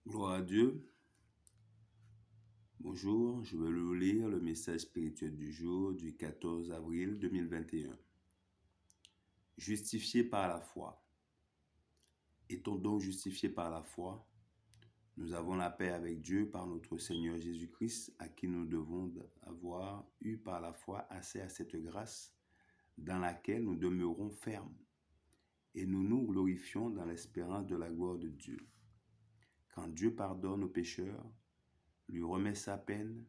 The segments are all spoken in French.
Gloire à Dieu. Bonjour, je vais vous lire le message spirituel du jour du 14 avril 2021. Justifié par la foi. Étant donc justifiés par la foi, nous avons la paix avec Dieu par notre Seigneur Jésus-Christ, à qui nous devons avoir eu par la foi accès à cette grâce dans laquelle nous demeurons fermes, et nous nous glorifions dans l'espérance de la gloire de Dieu. Quand Dieu pardonne aux pécheurs, lui remet sa peine,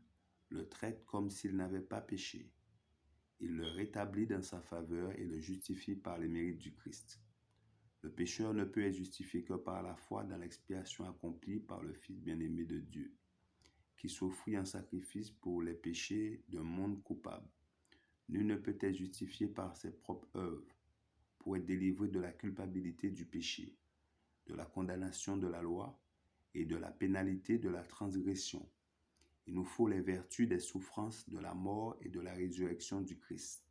le traite comme s'il n'avait pas péché. Il le rétablit dans sa faveur et le justifie par les mérites du Christ. Le pécheur ne peut être justifié que par la foi dans l'expiation accomplie par le Fils bien-aimé de Dieu, qui s'offrit en sacrifice pour les péchés d'un monde coupable. Nul ne peut être justifié par ses propres œuvres pour être délivré de la culpabilité du péché, de la condamnation de la loi et de la pénalité de la transgression. Il nous faut les vertus des souffrances, de la mort et de la résurrection du Christ.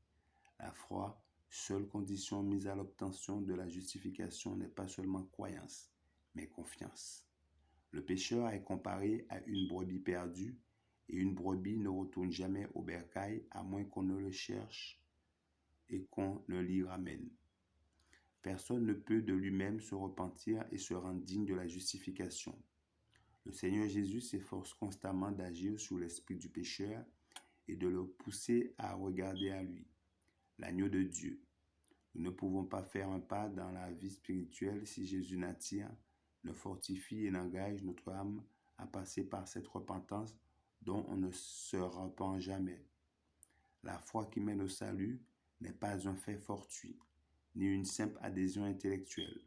La foi, seule condition mise à l'obtention de la justification, n'est pas seulement croyance, mais confiance. Le pécheur est comparé à une brebis perdue, et une brebis ne retourne jamais au bercail à moins qu'on ne le cherche et qu'on ne l'y ramène. Personne ne peut de lui-même se repentir et se rendre digne de la justification. Le Seigneur Jésus s'efforce constamment d'agir sur l'esprit du pécheur et de le pousser à regarder à lui, l'agneau de Dieu. Nous ne pouvons pas faire un pas dans la vie spirituelle si Jésus n'attire, ne fortifie et n'engage notre âme à passer par cette repentance dont on ne se repent jamais. La foi qui mène au salut n'est pas un fait fortuit, ni une simple adhésion intellectuelle.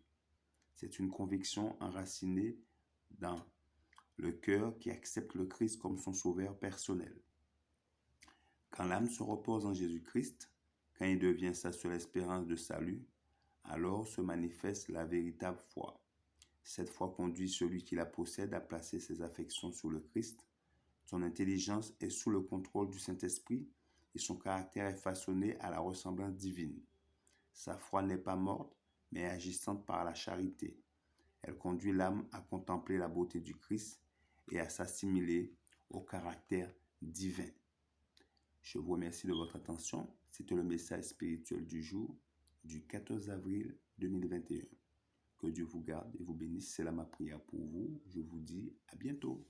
C'est une conviction enracinée dans le cœur qui accepte le Christ comme son sauveur personnel. Quand l'âme se repose en Jésus-Christ, quand il devient sa seule espérance de salut, alors se manifeste la véritable foi. Cette foi conduit celui qui la possède à placer ses affections sur le Christ. Son intelligence est sous le contrôle du Saint-Esprit et son caractère est façonné à la ressemblance divine. Sa foi n'est pas morte, mais agissante par la charité. Elle conduit l'âme à contempler la beauté du Christ et à s'assimiler au caractère divin. Je vous remercie de votre attention. C'était le message spirituel du jour du 14 avril 2021. Que Dieu vous garde et vous bénisse. C'est là ma prière pour vous. Je vous dis à bientôt.